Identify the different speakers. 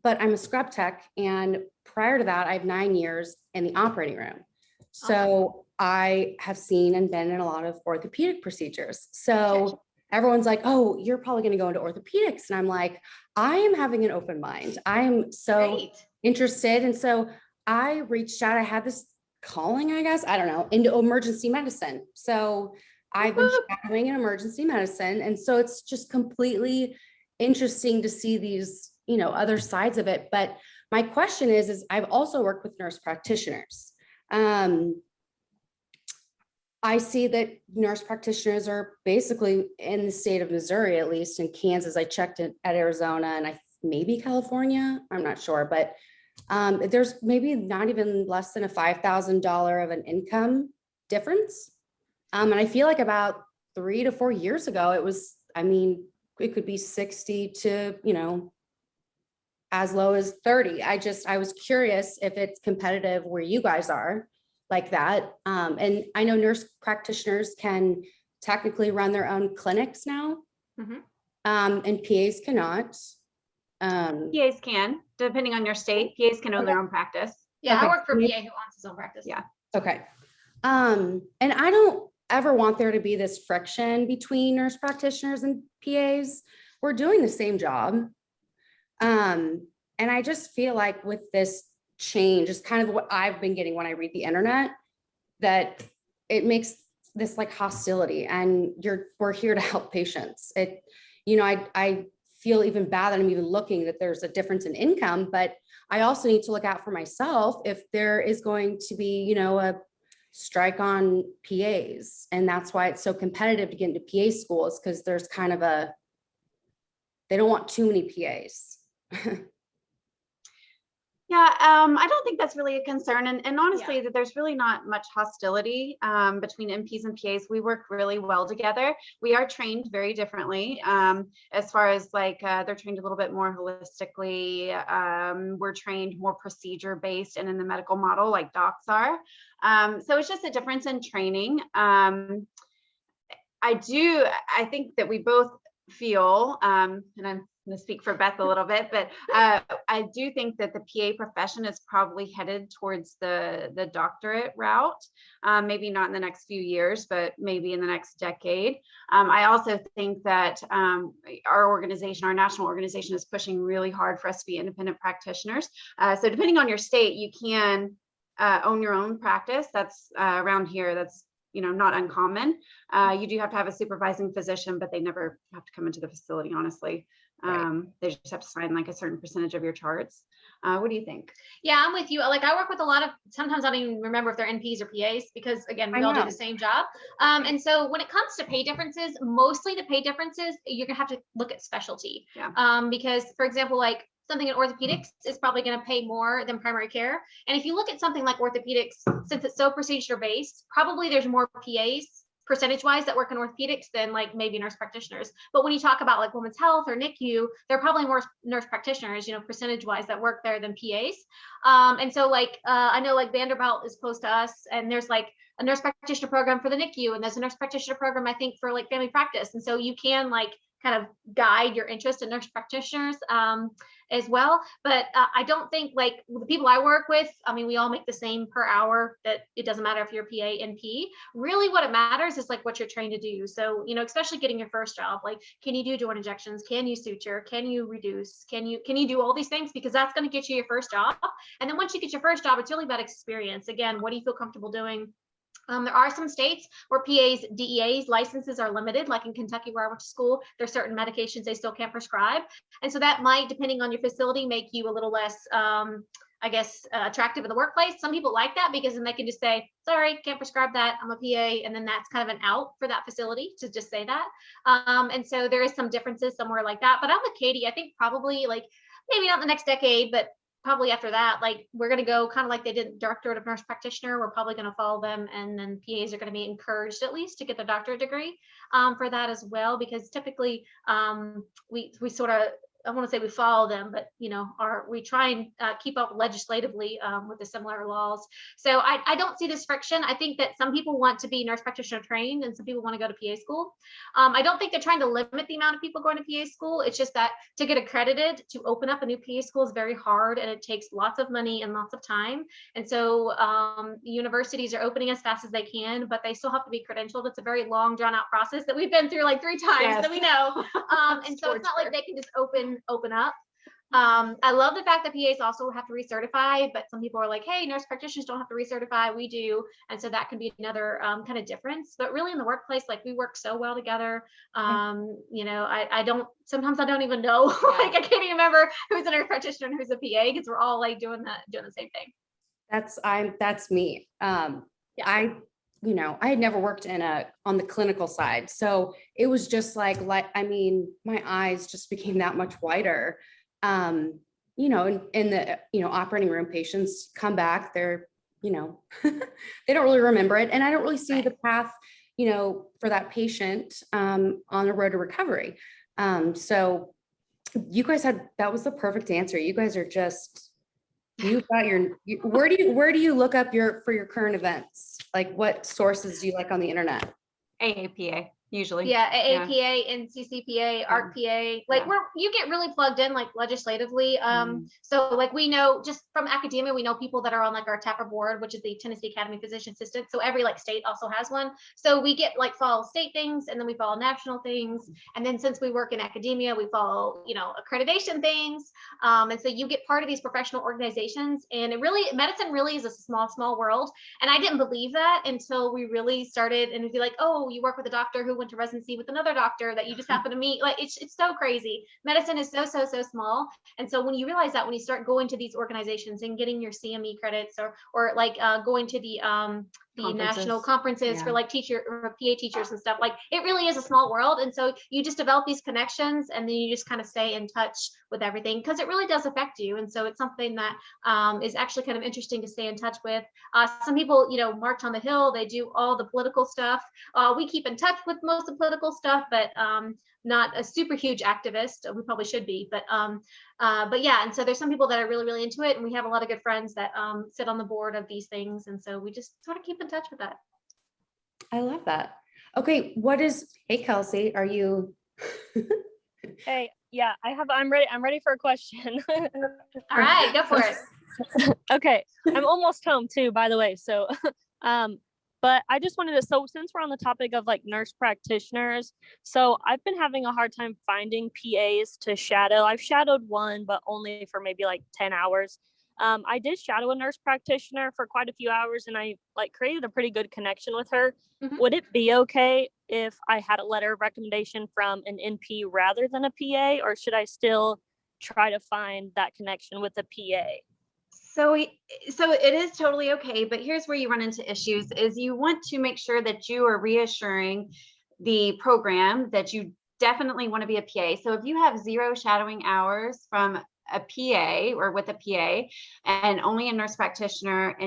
Speaker 1: but I'm a scrub tech. And prior to that, I have 9 years in the operating room. So I have seen and been in a lot of orthopedic procedures. So everyone's like, oh, you're probably going to go into orthopedics. And I'm like, I am having an open mind. I am so interested. And so I reached out, I had this calling, I guess, I don't know, into emergency medicine. So I've been shadowing in emergency medicine. And so it's just completely interesting to see these, you know, other sides of it. But my question is I've also worked with nurse practitioners. I see that nurse practitioners are basically in the state of Missouri, at least in Kansas. I checked it at Arizona and maybe California, I'm not sure, but there's maybe not even less than a $5,000 of an income difference. And I feel like about 3 to 4 years ago, it was, I mean, it could be 60 to, you know, as low as 30. I was curious if it's competitive where you guys are like that. And I know nurse practitioners can technically run their own clinics now. And PAs cannot.
Speaker 2: PAs can, depending on your state. PAs can own their own practice.
Speaker 3: Yeah, I work for a PA who owns his own practice.
Speaker 2: Yeah.
Speaker 1: Okay. And I don't ever want there to be this friction between nurse practitioners and PAs. We're doing the same job. And I just feel like with this change is kind of what I've been getting when I read the internet, that it makes this like hostility, and we're here to help patients. You know, I feel even bad that I'm even looking that there's a difference in income, but I also need to look out for myself if there is going to be, you know, a strike on PAs. And that's why it's so competitive to get into PA schools, because there's kind of they don't want too many PAs.
Speaker 2: Yeah, I don't think that's really a concern. And honestly, that there's really not much hostility between NPs and PAs. We work really well together. We are trained very differently as far as like they're trained a little bit more holistically. We're trained more procedure based and in the medical model like docs are. So it's just a difference in training. I think that we both feel, and I'm going to speak for Beth a little bit, but I do think that the PA profession is probably headed towards the doctorate route, maybe not in the next few years, but maybe in the next decade. I also think that our organization, our national organization, is pushing really hard for us to be independent practitioners. So depending on your state, you can own your own practice. That's around here. That's not uncommon. You do have to have a supervising physician, but they never have to come into the facility, honestly. They just have to sign like a certain percentage of your charts. What do you think?
Speaker 3: Yeah, I'm with you. Like I work with a lot of, sometimes I don't even remember if they're NPs or PAs, because again, we all do the same job. And so when it comes to pay differences, mostly the pay differences, you're gonna have to look at specialty. Because for example, like something in orthopedics is probably going to pay more than primary care. And if you look at something like orthopedics, since it's so procedure based, probably there's more PAs percentage wise that work in orthopedics than like maybe nurse practitioners. But when you talk about like women's health or NICU, there are probably more nurse practitioners, percentage wise that work there than PAs. And so like, I know like Vanderbilt is close to us, and there's like a nurse practitioner program for the NICU, and there's a nurse practitioner program, I think, for like family practice. And so you can like kind of guide your interest in nurse practitioners as well. But I don't think like the people I work with, I mean, we all make the same per hour, that it doesn't matter if you're PA, NP. Really what it matters is like what you're trained to do. So, especially getting your first job, like, can you do joint injections? Can you suture? Can you reduce? Can you do all these things? Because that's going to get you your first job. And then once you get your first job, it's really about experience. Again, what do you feel comfortable doing? There are some states where PAs, DEAs licenses are limited, like in Kentucky where I went to school. There's certain medications they still can't prescribe. And so that might, depending on your facility, make you a little less, attractive in the workplace. Some people like that because then they can just say, sorry, can't prescribe that, I'm a PA. And then that's kind of an out for that facility to just say that. And so there is some differences somewhere like that. But I'm with Katie. I think probably like, maybe not the next decade, but probably after that, like we're going to go kind of like they did doctorate of nurse practitioner. We're probably going to follow them, and then PAs are going to be encouraged at least to get the doctorate degree for that as well, because typically we sort of I want to say we follow them, but we try and keep up legislatively with the similar laws. So I don't see this friction. I think that some people want to be nurse practitioner trained and some people want to go to PA school. I don't think they're trying to limit the amount of people going to PA school. It's just that to get accredited to open up a new PA school is very hard and it takes lots of money and lots of time. And so universities are opening as fast as they can, but they still have to be credentialed. It's a very long, drawn out process that we've been through like 3 times that we know. And so it's not like they can just open up. I love the fact that PAs also have to recertify, but some people are like, hey, nurse practitioners don't have to recertify. We do. And so that can be another kind of difference. But really in the workplace, like we work so well together. Sometimes I don't even know, like I can't even remember who's a nurse practitioner and who's a PA because we're all like doing the same thing.
Speaker 1: That's me. I had never worked on the clinical side. So it was just like, my eyes just became that much wider. In the, operating room, patients come back, they're, they don't really remember it. And I don't really see the path, for that patient, on the road to recovery. So you guys that was the perfect answer. You guys are just, you've got where do you look up for your current events? Like what sources do you like on the internet?
Speaker 2: AAPA. Usually.
Speaker 3: Yeah, AAPA, NCCPA, ARCPA, like you get really plugged in like legislatively. So like we know just from academia, we know people that are on like our TAPA board, which is the Tennessee Academy of Physician Assistants. So every like state also has one. So we get like follow state things and then we follow national things. And then since we work in academia, we follow, accreditation things. And so you get part of these professional organizations and medicine really is a small world. And I didn't believe that until we really started and it'd be like, oh, you work with a doctor who went to residency with another doctor that you just happen to meet. Like it's so crazy. Medicine is so small. And so when you realize that, when you start going to these organizations and getting your CME credits or like going to the national conferences for like PA teachers and stuff, like it really is a small world. And so you just develop these connections and then you just kind of stay in touch with everything because it really does affect you. And so it's something that is actually kind of interesting to stay in touch with. Some people, march on the Hill, they do all the political stuff. We keep in touch with most of the political stuff, but not a super huge activist. We probably should be, but yeah. And so there's some people that are really into it. And we have a lot of good friends that sit on the board of these things. And so we just sort of keep in touch with that.
Speaker 1: I love that. Okay. Hey, Kelsi, are you?
Speaker 4: Hey, yeah, I'm ready for a question.
Speaker 3: All right, go for it.
Speaker 4: Okay. I'm almost home too, by the way. So, but I just wanted to, so since we're on the topic of like nurse practitioners, so I've been having a hard time finding PAs to shadow. I've shadowed one, but only for maybe like 10 hours. I did shadow a nurse practitioner for quite a few hours and I like created a pretty good connection with her. Mm-hmm. Would it be okay if I had a letter of recommendation from an NP rather than a PA, or should I still try to find that connection with a PA?
Speaker 2: So it is totally okay, but here's where you run into issues is you want to make sure that you are reassuring the program that you definitely want to be a PA. So if you have 0 shadowing hours from a PA or with a PA and only a nurse practitioner and